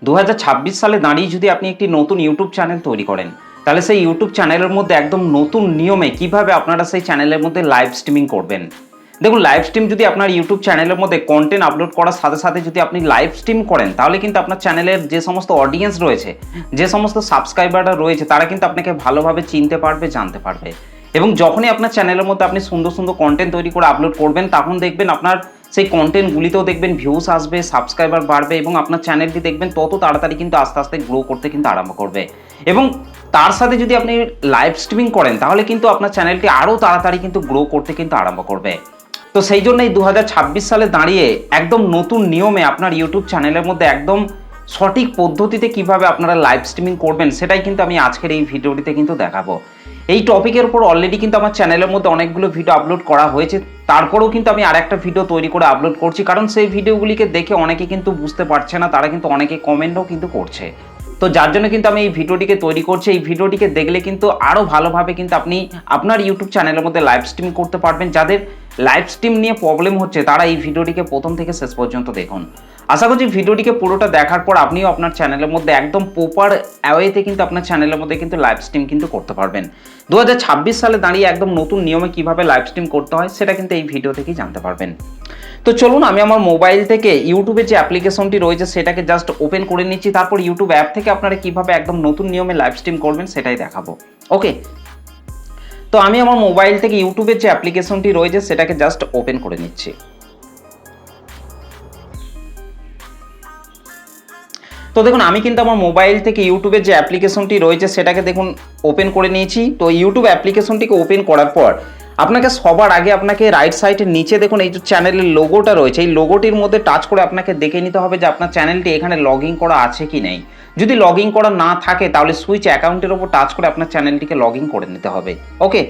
2026 সালে দাঁড়িয়ে যদি আপনি একটি নতুন ইউটিউব চ্যানেল তৈরি করেন, তাহলে সেই ইউটিউব চ্যানেলের মধ্যে একদম নতুন নিয়মে কিভাবে আপনারা সেই চ্যানেলের মধ্যে লাইভ স্ট্রিমিং করবেন। দেখুন, লাইভ স্ট্রিম যদি আপনার ইউটিউব চ্যানেলের মধ্যে কন্টেন্ট আপলোড করার সাথে সাথে যদি আপনি লাইভ স্ট্রিম করেন, তাহলে কিন্তু আপনার চ্যানেলের যে সমস্ত অডিয়েন্স রয়েছে, যে সমস্ত সাবস্ক্রাইবাররা রয়েছে, তারা কিন্তু আপনাকে ভালোভাবে চিনতে পারবে, জানতে পারবে। এবং যখনই আপনার চ্যানেলের মধ্যে আপনি সুন্দর সুন্দর কন্টেন্ট তৈরি করে আপলোড করবেন, তখন দেখবেন আপনার সেই কন্টেন্টগুলিতেও দেখবেন ভিউস আসবে, সাবস্ক্রাইবার বাড়বে এবং আপনার চ্যানেলটি দেখবেন তত তাড়াতাড়ি কিন্তু আস্তে আস্তে গ্রো করতে কিন্তু আরম্ভ করবে। এবং তার সাথে যদি আপনি লাইভ স্ট্রিমিং করেন, তাহলে কিন্তু আপনার চ্যানেলটি আরও তাড়াতাড়ি কিন্তু গ্রো করতে কিন্তু আরম্ভ করবে। তো সেই জন্যই 2026 সালে দাঁড়িয়ে একদম নতুন নিয়মে আপনার ইউটিউব চ্যানেলের মধ্যে একদম সঠিক পদ্ধতিতে কিভাবে আপনারা লাইভ স্ট্রিমিং করবেন, সেটাই কিন্তু আমি আজকের এই ভিডিওটিতে কিন্তু দেখাবো। এই টপিকের উপর অলরেডি কিন্তু আমার চ্যানেলের মধ্যে অনেকগুলো ভিডিও আপলোড করা হয়েছে, তারপরেও কিন্তু আমি আরেকটা ভিডিও তৈরি করে আপলোড করছি, কারণ সেই ভিডিওগুলিকে দেখে অনেকে কিন্তু বুঝতে পারছে না, তারা কিন্তু অনেকে কমেন্টও কিন্তু করছে। তো যার জন্য কিন্তু আমি এই ভিডিওটিকে তৈরি করছি। এই ভিডিওটিকে দেখলে কিন্তু আরও ভালোভাবে কিন্তু আপনি আপনার ইউটিউব চ্যানেলের মধ্যে লাইভ স্ট্রিম করতে পারবেন। যাদের লাইভ স্ট্রিম নিয়ে প্রবলেম হচ্ছে, তারা এই ভিডিওটিকে প্রথম থেকে শেষ পর্যন্ত দেখুন। আশা করছি ভিডিওটিকে পুরোটা দেখার পর আপনিও আপনার চ্যানেলের মধ্যে একদম প্রপার ওয়েতে কিন্তু আপনার চ্যানেলের মধ্যে কিন্তু লাইভ স্ট্রিম কিন্তু করতে পারবেন। 2026 সালে দাঁড়িয়ে একদম নতুন নিয়মে কিভাবে লাইভ স্ট্রিম করতে হয়, সেটা কিন্তু এই ভিডিও থেকেই জানতে পারবেন। তো চলুন, আমি আমার মোবাইল থেকে ইউটিউবের যে অ্যাপ্লিকেশনটি রয়েছে সেটাকে জাস্ট ওপেন করে নিচ্ছি, তারপর ইউটিউব অ্যাপ থেকে আপনারা কিভাবে একদম নতুন নিয়মে লাইভ স্ট্রিম করবেন সেটাই দেখাবো। ওকে, তো আমি আমার মোবাইল থেকে ইউটিউবের যে অ্যাপ্লিকেশনটি রয়েছে সেটাকে জাস্ট ওপেন করে নিচ্ছি। তো দেখুন, আমি কিন্তু আমার মোবাইল থেকে ইউটিউবের যে অ্যাপ্লিকেশনটি রয়েছে সেটাকে দেখুন ওপেন করে নিয়েছি। তো ইউটিউব অ্যাপ্লিকেশনটিকে ওপেন করার পর আপনাকে সবার আগে আপনাকে রাইট সাইডের নিচে দেখুন এই যে চ্যানেলের লোগোটা রয়েছে, এই লোগোটির মধ্যে টাচ করে আপনাকে দেখে নিতে হবে যে আপনার চ্যানেলটি এখানে লগ ইন করা আছে কি নেই। যদি লগ ইন করা না থাকে, তাহলে সুইচ অ্যাকাউন্টের ওপর টাচ করে আপনার চ্যানেলটিকে লগ ইন করে নিতে হবে। ওকে,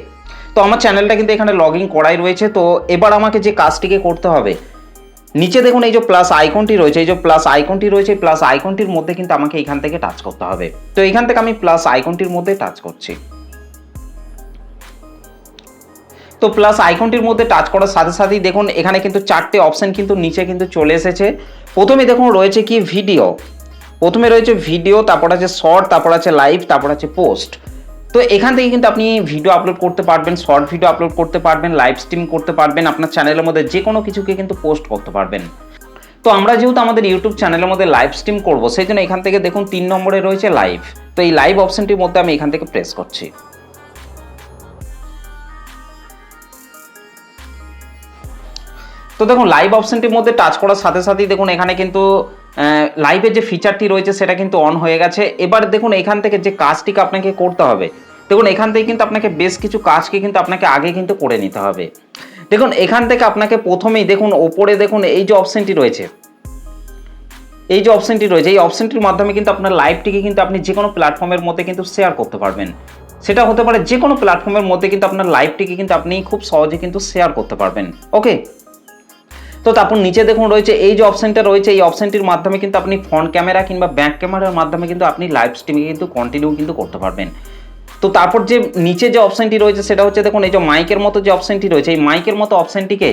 তো আমার চ্যানেলটা কিন্তু এখানে লগ ইন করাই রয়েছে। তো এবার আমাকে যে কাজটিকে করতে হবে, নিচে দেখুন এই যে প্লাস আইকনটি রয়েছে, এই যে প্লাস আইকনটি রয়েছে, এই প্লাস আইকনটির মধ্যে কিন্তু আমাকে এখান থেকে টাচ করতে হবে। তো এখান থেকে আমি প্লাস আইকনটির মধ্যে টাচ করছি। তো প্লাস আইকনটির মধ্যে টাচ করার সাথে সাথেই দেখুন এখানে কিন্তু চারটে অপশন কিন্তু নিচে কিন্তু চলে এসেছে। প্রথমে দেখুন রয়েছে কি ভিডিও, প্রথমে রয়েছে ভিডিও, তারপর আছে শর্ট, তারপর আছে লাইভ, তারপর আছে পোস্ট। তো এখান থেকে কিন্তু আপনি ভিডিও আপলোড করতে পারবেন, শর্ট ভিডিও আপলোড করতে পারবেন, লাইভ স্ট্রিম করতে পারবেন, আপনার চ্যানেলের মধ্যে যে কোনো কিছুকে কিন্তু পোস্ট করতে পারবেন। তো আমরা যেহেতু আমাদের ইউটিউব চ্যানেলের মধ্যে লাইভ স্ট্রিম করবো, সেই জন্য এখান থেকে দেখুন 3 নম্বরে রয়েছে লাইভ। তো এই লাইভ অপশনটির মধ্যে আমি এখান থেকে প্রেস করছি। তো দেখুন লাইভ অপশনটির মধ্যে টাচ করার সাথে সাথেই দেখুন এখানে কিন্তু লাইভের যে ফিচারটি রয়েছে সেটা কিন্তু অন হয়ে গেছে। এবার দেখুন এখান থেকে যে কাজটিকে আপনাকে করতে হবে, দেখুন এখান থেকে কিন্তু আপনাকে বেশ কিছু কাজকে কিন্তু আপনাকে আগে কিন্তু করে নিতে হবে। দেখুন এখান থেকে আপনাকে প্রথমেই দেখুন ওপরে দেখুন এই যে অপশনটি রয়েছে, এই যে অপশনটি রয়েছে, এই অপশনটির মাধ্যমে কিন্তু আপনার লাইভটিকে কিন্তু আপনি যে কোনো প্ল্যাটফর্মের মধ্যে কিন্তু শেয়ার করতে পারবেন। সেটা হতে পারে যে কোনো প্ল্যাটফর্মের মধ্যে কিন্তু আপনার লাইভটিকে কিন্তু আপনি খুব সহজে কিন্তু শেয়ার করতে পারবেন। ওকে, তো তারপর নিচে দেখুন রয়েছে এই যে অপশনটা রয়েছে, এই অপশনটির মাধ্যমে কিন্তু আপনি ফ্রন্ট ক্যামেরা কিংবা ব্যাক ক্যামেরার মাধ্যমে কিন্তু আপনি লাইভ স্ট্রিমিং কিন্তু কন্টিনিউ কিন্তু করতে পারবেন। তো তারপর যে নিচে যে অপশনটি রয়েছে সেটা হচ্ছে দেখুন এই যে মাইকের মতো যে অপশনটি রয়েছে, এই মাইকের মতো অপশনটিকে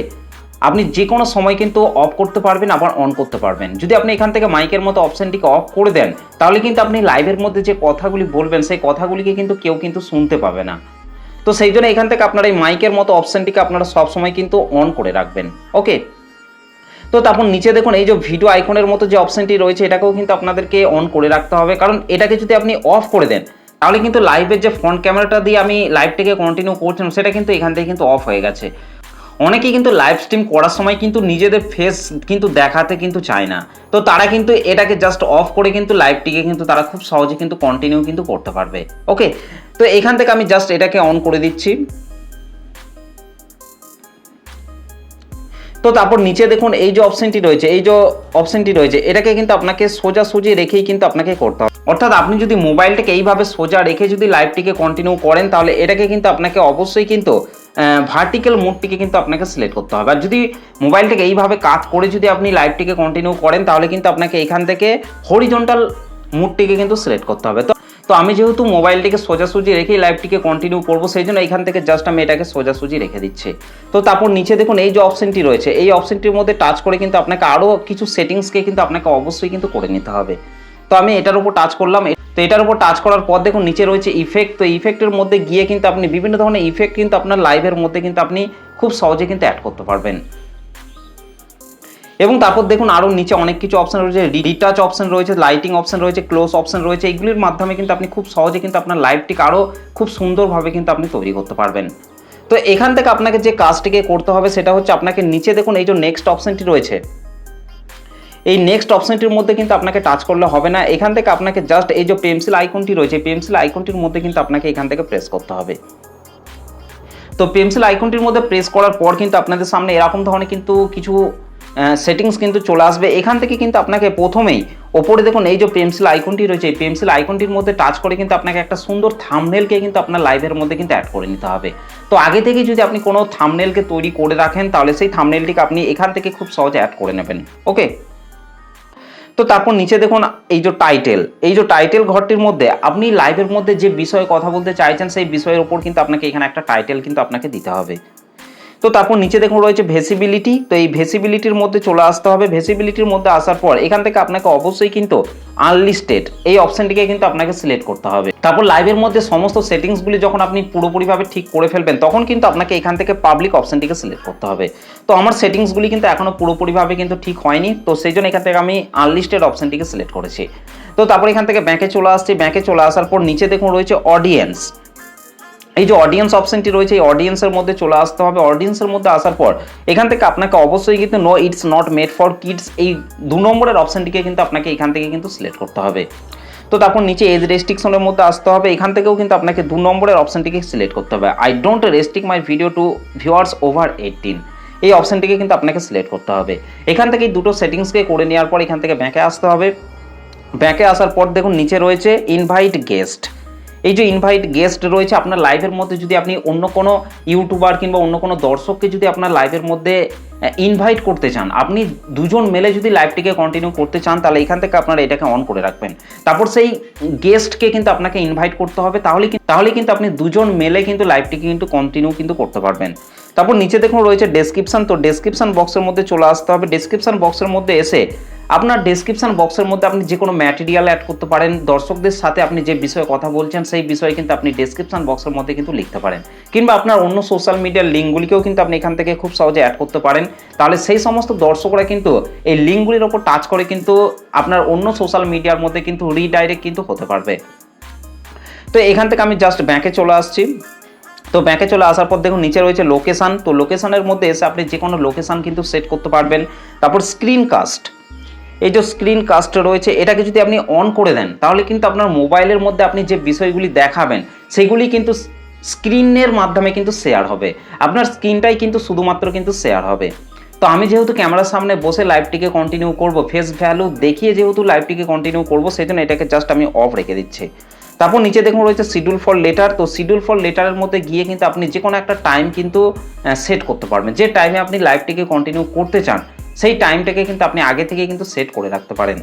আপনি যে কোনো সময় কিন্তু অফ করতে পারবেন, আবার অন করতে পারবেন। যদি আপনি এখান থেকে মাইকের মতো অপশনটিকে অফ করে দেন, তাহলে কিন্তু আপনি লাইভের মধ্যে যে কথাগুলি বলবেন সেই কথাগুলিকে কিন্তু কেউ কিন্তু শুনতে পাবে না। তো সেই জন্য এখান থেকে আপনারা এই মাইকের মতো অপশনটিকে আপনারা সবসময় কিন্তু অন করে রাখবেন। ওকে, তো তারপর নিচে দেখুন এই যে ভিডিও আইকনের মতো যে অপশনটি রয়েছে এটাকেও কিন্তু আপনাদেরকে অন করে রাখতে হবে, কারণ এটাকে যদি আপনি অফ করে দেন, তাহলে কিন্তু লাইভের যে ফ্রন্ট ক্যামেরাটা দিয়ে আমি লাইভটাকে কন্টিনিউ করছিলাম সেটা কিন্তু এখান থেকে কিন্তু অফ হয়ে গেছে। অনেকেই কিন্তু লাইভ স্ট্রিম করার সময় কিন্তু নিজেদের ফেস কিন্তু দেখাতে কিন্তু চায় না, তো তারা কিন্তু এটাকে জাস্ট অফ করে কিন্তু লাইভটিকে কিন্তু তারা খুব সহজে কিন্তু কন্টিনিউ কিন্তু করতে পারবে। ওকে, তো এখান থেকে আমি জাস্ট এটাকে অন করে দিচ্ছি। তো তারপর নিচে দেখুন এই যে অপশনটি রয়েছে, এই যে অপশনটি রয়েছে এটাকে কিন্তু আপনাকে সোজাসুজি রেখেই কিন্তু আপনাকে করতে হবে। অর্থাৎ আপনি যদি মোবাইলটাকে এইভাবে সোজা রেখে যদি লাইভটিকে কন্টিনিউ করেন, তাহলে এটাকে কিন্তু আপনাকে অবশ্যই কিন্তু ভার্টিক্যাল মোডটিকে কিন্তু আপনাকে সিলেক্ট করতে হবে। আর যদি মোবাইলটাকে এইভাবে কাট করে যদি আপনি লাইভটিকে কন্টিনিউ করেন, তাহলে কিন্তু আপনাকে এখান থেকে হরিজন্টাল মোডটিকে কিন্তু সিলেক্ট করতে হবে। তো আমি যেহেতু মোবাইলটিকে সোজাসুজি রেখেই লাইভটিকে কন্টিনিউ করবো, সেই জন্য এখান থেকে জাস্ট আমি এটাকে সোজাসুজি রেখে দিচ্ছি। তো তারপর নিচে দেখুন এই যে অপশনটি রয়েছে, এই অপশনটির মধ্যে টাচ করে কিন্তু আপনাকে আরও কিছু সেটিংসকে কিন্তু আপনাকে অবশ্যই কিন্তু করে নিতে হবে। তো আমি এটার উপর টাচ করলাম। তো এটার উপর টাচ করার পর দেখুন নিচে রয়েছে ইফেক্ট। তো ইফেক্টের মধ্যে গিয়ে কিন্তু আপনি বিভিন্ন ধরনের ইফেক্ট কিন্তু আপনার লাইভের মধ্যে কিন্তু আপনি খুব সহজে কিন্তু অ্যাড করতে পারবেন। এবং তারপর দেখুন আরও নিচে অনেক কিছু অপশন রয়েছে, রিটাচ অপশন রয়েছে, লাইটিং অপশন রয়েছে, ক্লোজ অপশন রয়েছে। এইগুলির মাধ্যমে কিন্তু আপনি খুব সহজে কিন্তু আপনার লাইভটিকে আরও খুব সুন্দরভাবে কিন্তু আপনি তৈরি করতে পারবেন। তো এখান থেকে আপনাকে যে কাজটিকে করতে হবে সেটা হচ্ছে আপনাকে নিচে দেখুন এই যে নেক্সট অপশনটি রয়েছে, এই নেক্সট অপশনটির মধ্যে কিন্তু আপনাকে টাচ করলে হবে না। এখান থেকে আপনাকে জাস্ট এই যে পেন্সিল আইকনটি রয়েছে, পেন্সিল আইকনটির মধ্যে কিন্তু আপনাকে এখান থেকে প্রেস করতে হবে। তো পেন্সিল আইকনটির মধ্যে প্রেস করার পর কিন্তু আপনাদের সামনে এরকম ধরনের কিন্তু কিছু সেটিংস কিন্তু চলে আসবে। এখান থেকে কিন্তু আপনাকে প্রথমেই ওপরে দেখুন এই যে পেন্সিল আইকনটি রয়েছে, এই পেন্সিল আইকনটির মধ্যে টাচ করে কিন্তু আপনাকে একটা সুন্দর থাম্বনেলকে কিন্তু আপনার লাইভের মধ্যে কিন্তু অ্যাড করে নিতে হবে। তো আগে থেকে যদি আপনি কোনো থাম্বনেলকে তৈরি করে রাখেন তাহলে সেই থাম্বনেলটিকে আপনি এখান থেকে খুব সহজে অ্যাড করে নেবেন। ওকে, তো তারপর নিচে দেখুন এই যে টাইটেল ঘরটির মধ্যে আপনি লাইভের মধ্যে যে বিষয়ে কথা বলতে চাইছেন সেই বিষয়ের উপর কিন্তু আপনাকে এখানে একটা টাইটেল কিন্তু আপনাকে দিতে হবে। তো তারপর নিচে দেখুন রয়েছে ভেসিবিলিটি। তো এই ভেসিবিলিটির মধ্যে চলে আসতে হবে। ভেসিবিলিটির মধ্যে আসার পর এখান থেকে আপনাকে অবশ্যই কিন্তু আনলিস্টেড এই অপশনটিকে কিন্তু আপনাকে সিলেক্ট করতে হবে। তারপর লাইভের মধ্যে সমস্ত সেটিংসগুলি যখন আপনি পুরোপুরিভাবে ঠিক করে ফেলবেন তখন কিন্তু আপনাকে এখান থেকে পাবলিক অপশনটিকে সিলেক্ট করতে হবে। তো আমার সেটিংসগুলি কিন্তু এখনো পুরোপুরিভাবে কিন্তু ঠিক হয়নি, তো সেই জন্য এখান থেকে আমি আনলিস্টেড অপশনটিকে সিলেক্ট করেছি। তো তারপর এখান থেকে ব্যাকে চলে আসছি। ব্যাকে চলে আসার পর নিচে দেখুন রয়েছে অডিয়েন্স। এই যে অডিয়েন্স অপশনটি রয়েছে এই অডিয়েন্সের মধ্যে চলে আসতে হবে। অডিয়েন্সের মধ্যে আসার পর এখান থেকে আপনাকে অবশ্যই কিন্তু no it's not made for kids এই 2 নম্বরের অপশনটিকে কিন্তু আপনাকে এখান থেকে কিন্তু সিলেক্ট করতে হবে। তো তারপর নিচে এজ রেস্ট্রিকশনের মধ্যে আসতে হবে। এখান থেকেও কিন্তু আপনাকে 2 নম্বরের অপশনটিকে সিলেক্ট করতে হবে। I don't restrict my video to viewers over 18 এই অপশনটিকে কিন্তু আপনাকে সিলেক্ট করতে হবে। এখান থেকে এই দুটো সেটিংসকে করে নেওয়ার পর এখান থেকে ব্যাকে আসতে হবে। ব্যাকে আসার পর দেখুন নিচে রয়েছে ইনভাইট গেস্ট। এই যে ইনভাইট গেস্ট রয়েছে আপনার লাইভের মধ্যে যদি আপনি অন্য কোনো ইউটিউবার কিংবা অন্য কোনো দর্শককে যদি আপনার লাইভের মধ্যে ইনভাইট করতে চান, আপনি দুজন মিলে যদি লাইভটিকে কন্টিনিউ করতে চান তাহলে এখান থেকে আপনারা এটাকে অন করে রাখবেন। তারপর সেই গেস্টকে কিন্তু আপনাকে ইনভাইট করতে হবে, তাহলে কিন্তু আপনি দুজন মিলে কিন্তু লাইভটিকে কিন্তু কন্টিনিউ কিন্তু করতে পারবেন। তারপর নিচে দেখুন রয়েছে ডেসক্রিপশন। তো ডেসক্রিপশন বক্সের মধ্যে চলে আসতে হবে। ডেসক্রিপশন বক্সের মধ্যে এসে আপনার ডেসক্রিপশন বক্সের মধ্যে আপনি যে কোনো ম্যাটেরিয়াল অ্যাড করতে পারেন। দর্শকদের সাথে আপনি যে বিষয়ে কথা বলছেন সেই বিষয়ে কিন্তু আপনি ডেসক্রিপশন বক্সের মধ্যে কিন্তু লিখতে পারেন, কিংবা আপনার অন্য সোশ্যাল মিডিয়ার লিঙ্কগুলিকেও কিন্তু আপনি এখান থেকে খুব সহজে অ্যাড করতে পারেন। তাহলে সেই সমস্ত দর্শকরা কিন্তু এই লিঙ্কগুলির ওপর টাচ করে কিন্তু আপনার অন্য সোশ্যাল মিডিয়ার মধ্যে কিন্তু রিডাইরেক্ট কিন্তু হতে পারবে। তো এখান থেকে আমি জাস্ট ব্যাকে চলে আসছি। তো ব্যাকে চলে আসার পর দেখুন নিচে রয়েছে লোকেশান। তো লোকেশানের মধ্যে এসে আপনি যে কোনো লোকেশান কিন্তু সেট করতে পারবেন। তারপর স্ক্রিন কাস্ট, এই যে স্ক্রিন কাস্ট রয়েছে এটাকে যদি আপনি অন করে দেন তাহলে কিন্তু আপনার মোবাইলের মধ্যে আপনি যে বিষয়গুলি দেখাবেন সেগুলি কিন্তু স্ক্রিনের মাধ্যমে কিন্তু শেয়ার হবে। আপনার স্ক্রিনটাই কিন্তু শুধুমাত্র কিন্তু শেয়ার হবে। তো আমি যেহেতু ক্যামেরার সামনে বসে লাইভটিকে কন্টিনিউ করব, ফেস ভ্যালু দেখিয়ে যেহেতু লাইভটিকে কন্টিনিউ করব সেই জন্য এটাকে জাস্ট আমি অফ রেখে দিচ্ছি। তারপর নিচে দেখুন রয়েছে শিডিউল ফর লেটার। তো শিডিউল ফর লেটারের মধ্যে গিয়ে কিন্তু আপনি যে কোনো একটা টাইম কিন্তু সেট করতে পারবেন। যে টাইমে আপনি লাইভটিকে কন্টিনিউ করতে চান সেই টাইমটাকে কিন্তু আপনি আগে থেকে কিন্তু সেট করে রাখতে পারেন।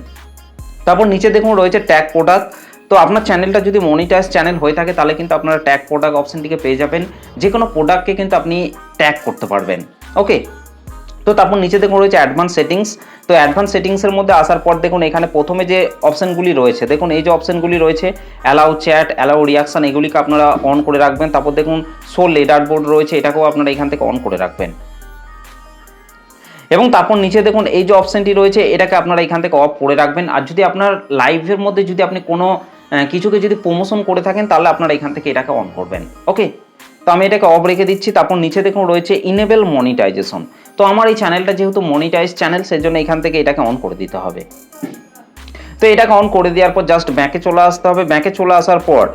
তারপর নিচে দেখুন রয়েছে ট্যাগ প্রোডাক্ট। তো আপনার চ্যানেলটা যদি মনিটাইজ চ্যানেল হয়ে থাকে তাহলে কিন্তু আপনারা ট্যাগ প্রোডাক্ট অপশনটিকে পেয়ে যাবেন। যে কোনো প্রোডাক্টকে কিন্তু আপনি ট্যাগ করতে পারবেন। ওকে, তো তারপর নিচে দেখুন রয়েছে অ্যাডভান্স সেটিংস। তো অ্যাডভান্স সেটিংসের মধ্যে আসার পর দেখুন এখানে প্রথমে যে অপশনগুলি রয়েছে, দেখুন এই যে অপশনগুলি রয়েছে অ্যালাউ চ্যাট, অ্যালাউ রিয়াকশান, এগুলিকে আপনারা অন করে রাখবেন। তারপর দেখুন শো লেডার বোর্ড রয়েছে, এটাকেও আপনারা এখান থেকে অন করে রাখবেন। এবং তারপর নিচে দেখুন এই যে অপশনটি রয়েছে এটাকে আপনারা এখান থেকে অফ করে রাখবেন। আর যদি আপনার লাইভের মধ্যে যদি আপনি কোনো কিছুকে যদি প্রমোশন করে থাকেন তাহলে আপনারা এখান থেকে এটাকে অন করবেন। ওকে, তো আমি এটাকে অফ রেখে দিচ্ছি। তারপর নিচে দেখুন রয়েছে ইনেবল মনিটাইজেশন। তো আমার এই চ্যানেলটা যেহেতু মনিটাইজ চ্যানেল সেজন্য এখান থেকে এটাকে অন করে দিতে হবে। তো এটাকে অন করে দেওয়ার পর জাস্ট ব্যাকে চলে আসতে হবে। ব্যাকে চলে আসার পর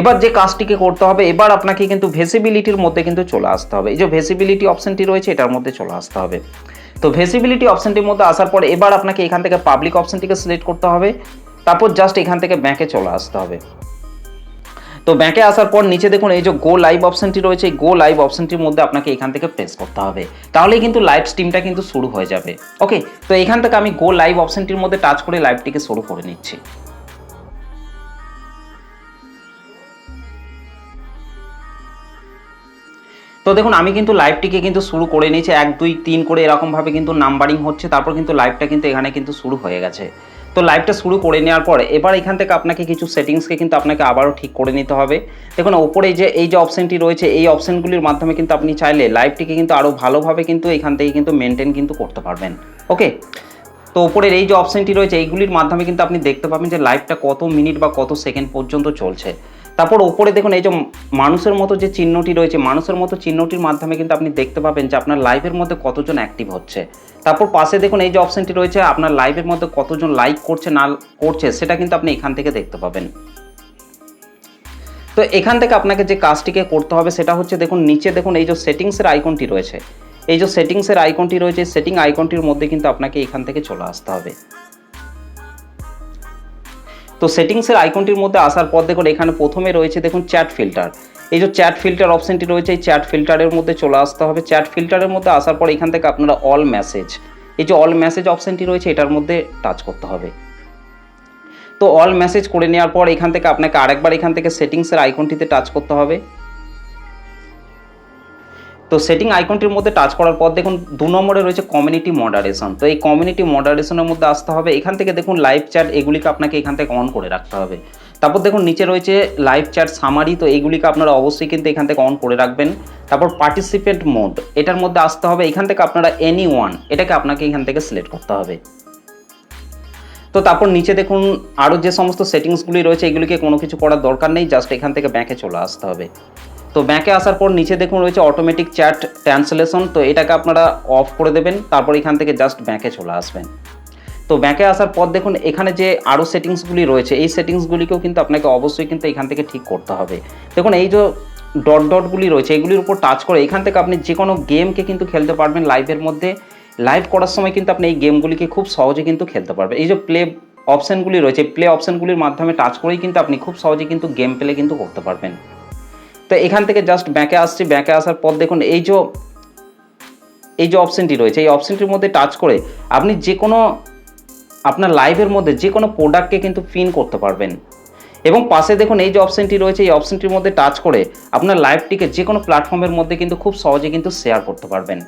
এবার যে কাজটিকে করতে হবে, এবার আপনাকে কিন্তু ভেসিবিলিটির মধ্যে কিন্তু চলে আসতে হবে। এই যে ভেসিবিলিটি অপশনটি রয়েছে এটার মধ্যে চলে আসতে হবে। তো ভেসিবিলিটি অপশনটির মধ্যে আসার পর এবার আপনাকে এখান থেকে পাবলিক অপশনটিকে সিলেক্ট করতে হবে। তারপর জাস্ট এখান থেকে ব্যাকে চলে আসতে হবে। তো ব্যাকে আসার পর নিচে দেখুন এই যে গো লাইভ অপশনটি রয়েছে, এই গো লাইভ অপশনটির মধ্যে আপনাকে এখান থেকে প্রেস করতে হবে, তাহলেই কিন্তু লাইভ স্ট্রিমটা কিন্তু শুরু হয়ে যাবে। ওকে, তো এখান থেকে আমি গো লাইভ অপশনটির মধ্যে টাচ করে লাইভটিকে শুরু করে নিচ্ছি। তো দেখুন আমি কিন্তু লাইভটিকে কিন্তু শুরু করে নিয়েছি, 1 2 3 করে এরকমভাবে কিন্তু নাম্বারিং হচ্ছে, তারপর কিন্তু লাইভটা কিন্তু এখানে কিন্তু শুরু হয়ে গেছে। তো তো লাইভটা শুরু করে নেওয়ার পর এবার এখান থেকে আপনাকে কিছু সেটিংসকে কিন্তু আপনাকে আবারও ঠিক করে নিতে হবে। দেখুন ওপরে এই যে অপশনটি রয়েছে, এই অপশনগুলির মাধ্যমে কিন্তু আপনি চাইলে লাইভটিকে কিন্তু আরও ভালোভাবে কিন্তু এখান থেকে কিন্তু মেনটেন কিন্তু করতে পারবেন। ওকে, তো ওপরের এই যে অপশনটি রয়েছে এইগুলির মাধ্যমে কিন্তু আপনি দেখতে পাবেন যে লাইভটা কত মিনিট বা কত সেকেন্ড পর্যন্ত চলছে। তারপর ওপরে দেখুন এই যে মানুষের মতো যে চিহ্নটি রয়েছে, মানুষের মতো চিহ্নটির মাধ্যমে কিন্তু আপনি দেখতে পাবেন যে আপনার লাইভের মধ্যে কতজন অ্যাক্টিভ হচ্ছে। তারপর পাশে দেখুন এই যে অপশনটি রয়েছে, আপনার লাইভের মধ্যে কতজন লাইক করছে না করছে সেটা কিন্তু আপনি এখান থেকে দেখতে পাবেন। তো এখান থেকে আপনাকে যে কাজটিকে করতে হবে সেটা হচ্ছে, দেখুন নিচে দেখুন এই যে সেটিংসের আইকনটি রয়েছে, এই যে সেটিংসের আইকনটি রয়েছে, সেটিং আইকনটির মধ্যে কিন্তু আপনাকে এখান থেকে চলে আসতে হবে। তো সেটিংসের আইকনটির মধ্যে আসার পর দেখুন এখানে প্রথমে রয়েছে দেখুন চ্যাট ফিল্টার, এই যে চ্যাট ফিল্টার অপশনটি রয়েছে, এই চ্যাট ফিল্টারের মধ্যে চলে আসতে হবে। চ্যাট ফিল্টারের মধ্যে আসার পর এখান থেকে আপনারা অল মেসেজ, এই যে অল মেসেজ অপশনটি রয়েছে এটার মধ্যে টাচ করতে হবে। তো অল মেসেজ করে নেওয়ার পর এখান থেকে আপনাকে আরেকবার এখান থেকে সেটিংসের আইকনটিতে টাচ করতে হবে। তো সেটিং আইকনটির মধ্যে টাচ করার পর দেখুন 2 নম্বরে রয়েছে কমিউনিটি মডারেশন। তো এই কমিউনিটি মডারেশনের মধ্যে আসতে হবে। এখান থেকে দেখুন লাইভ চ্যাট এগুলিকে আপনাকে এখান থেকে অন করে রাখতে হবে। তারপর দেখুন নিচে রয়েছে লাইভ চ্যাট সামারি, তো এইগুলিকে আপনারা অবশ্যই কিন্তু এখান থেকে অন করে রাখবেন। তারপর পার্টিসিপেন্ট মোড এটার মধ্যে আসতে হবে। এখান থেকে আপনারা এনি ওয়ান এটাকে আপনাকে এখান থেকে সিলেক্ট করতে হবে। তো তারপর নিচে দেখুন আরও যে সমস্ত সেটিংসগুলি রয়েছে এগুলিকে কোনো কিছু করার দরকার নেই, জাস্ট এখান থেকে ব্যাকে চলে আসতে হবে। তো ব্যাকে আসার পর নিচে দেখুন রয়েছে অটোমেটিক চ্যাট ট্রান্সলেশন, তো এটাকে আপনারা অফ করে দেবেন। তারপর এখান থেকে জাস্ট ব্যাকে চলে আসবেন। তো ব্যাকে আসার পর দেখুন এখানে যে আরও সেটিংসগুলি রয়েছে এই সেটিংসগুলিকেও কিন্তু আপনাকে অবশ্যই কিন্তু এখান থেকে ঠিক করতে হবে। দেখুন এই যে ডটগুলি রয়েছে এগুলির উপর টাচ করে এখান থেকে আপনি যে কোনো গেমকে কিন্তু খেলতে পারবেন লাইভের মধ্যে। লাইভ করার সময় কিন্তু আপনি এই গেমগুলিকে খুব সহজে কিন্তু খেলতে পারবেন। এই যে প্লে অপশানগুলি রয়েছে, প্লে অপশানগুলির মাধ্যমে টাচ করেই কিন্তু আপনি খুব সহজে কিন্তু গেম প্লে কিন্তু করতে পারবেন। তো এখান থেকে জাস্ট ব্যাকে আসছি। ব্যাকে আসার পর দেখুন এই যে অপশানটি রয়েছে এই অপশানটির মধ্যে টাচ করে আপনি যে কোনো আপনার লাইভের মধ্যে যে কোনো প্রোডাক্টকে কিন্তু পিন করতে পারবেন। এবং পাশে দেখুন এই যে অপশানটি রয়েছে এই অপশানটির মধ্যে টাচ করে আপনার লাইভটিকে যে কোনো প্ল্যাটফর্মের মধ্যে কিন্তু খুব সহজে কিন্তু শেয়ার করতে পারবেন।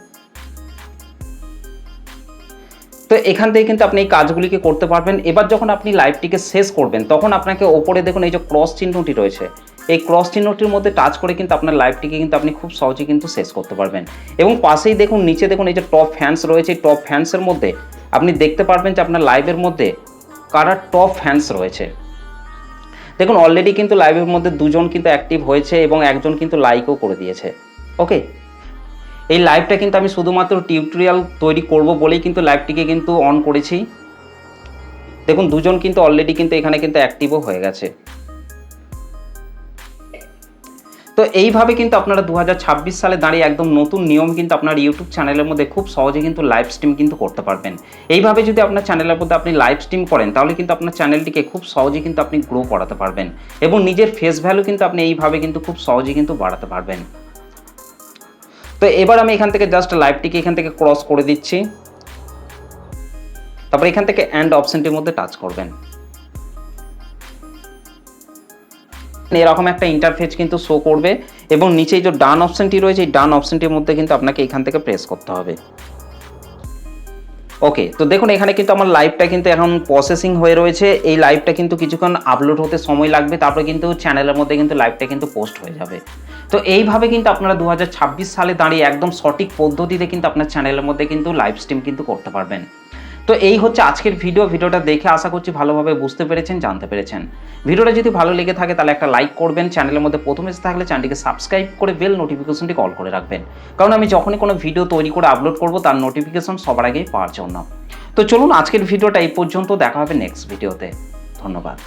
তো এখান থেকে কিন্তু আপনি এই কাজগুলিকে করতে পারবেন। এবার যখন আপনি লাইভটিকে শেষ করবেন তখন আপনাকে ওপরে দেখুন এই যে ক্রস চিহ্নটি রয়েছে এই ক্রস চিহ্নটির মধ্যে টাচ করে কিন্তু আপনার লাইভটিকে কিন্তু আপনি খুব সহজে কিন্তু শেষ করতে পারবেন। এবং পাশেই দেখুন নিচে দেখুন এই যে টপ ফ্যান্স রয়েছে, এই টপ ফ্যান্সের মধ্যে আপনি দেখতে পারবেন যে আপনার লাইভের মধ্যে কারা টপ ফ্যান্স রয়েছে। দেখুন অলরেডি কিন্তু লাইভের মধ্যে 2 জন কিন্তু অ্যাক্টিভ হয়েছে এবং 1 জন কিন্তু লাইকও করে দিয়েছে। ওকে, এই লাইভটা কিন্তু আমি শুধুমাত্র টিউটোরিয়াল তৈরি করব বলেই কিন্তু লাইভটিকে কিন্তু অন করেছি। দেখুন 2 জন কিন্তু অলরেডি কিন্তু এখানে কিন্তু অ্যাক্টিভও হয়ে গেছে। তো এইভাবে কিন্তু আপনারা 2026 সালে দাঁড়িয়ে একদম নতুন নিয়ম কিন্তু আপনার ইউটিউব চ্যানেলের মধ্যে খুব সহজে কিন্তু লাইভ স্ট্রিম কিন্তু করতে পারবেন। এইভাবে যদি আপনার চ্যানেলের মধ্যে আপনি লাইভ স্ট্রিম করেন তাহলে কিন্তু আপনার চ্যানেলটিকে খুব সহজে কিন্তু আপনি গ্রো করাতে পারবেন এবং নিজের ফেস ভ্যালু কিন্তু আপনি এইভাবে কিন্তু খুব সহজে কিন্তু বাড়াতে পারবেন। তো এবার আমি এখান থেকে জাস্ট লাইভটিকে এখান থেকে ক্রস করে দিচ্ছি। তারপর এখান থেকে এন্ড অপশনটির মধ্যে টাচ করবেন। এরকম একটা ইন্টারফেস কিন্তু শো করবে এবং নিচে যে ডান অপশনটি রয়েছে এই ডান অপশনটির মধ্যে কিন্তু আপনাকে এখান থেকে প্রেস করতে হবে। ওকে, তো দেখুন এখানে কিন্তু আমার লাইভটা কিন্তু এখন প্রসেসিং হয়ে রয়েছে। এই লাইভটা কিন্তু কিছুক্ষণ আপলোড হতে সময় লাগবে, তারপরে কিন্তু চ্যানেলের মধ্যে কিন্তু লাইভটা কিন্তু পোস্ট হয়ে যাবে। তো এইভাবে কিন্তু আপনারা 2026 সালে দাঁড়িয়ে একদম সঠিক পদ্ধতিতে কিন্তু আপনার চ্যানেলের মধ্যে কিন্তু লাইভ স্ট্রিম কিন্তু করতে পারবেন। তো এই হচ্ছে আজকের ভিডিওটা দেখে আশা করছি ভালোভাবে বুঝতে পেরেছেন, জানতে পেরেছেন। ভিডিওটা যদি ভালো লেগে থাকে তাহলে একটা লাইক করবেন, চ্যানেলের মধ্যে প্রথম এসে থাকলে চ্যানেলটিকে সাবস্ক্রাইব করে বেল নোটিফিকেশনটি কল করে রাখবেন, কারণ আমি যখনই কোনো ভিডিও তৈরি করে আপলোড করব তার নোটিফিকেশন সবার আগেই পাওয়ার জন্য। তো চলুন আজকের ভিডিওটা এই পর্যন্ত, দেখা হবে নেক্সট ভিডিওতে। ধন্যবাদ।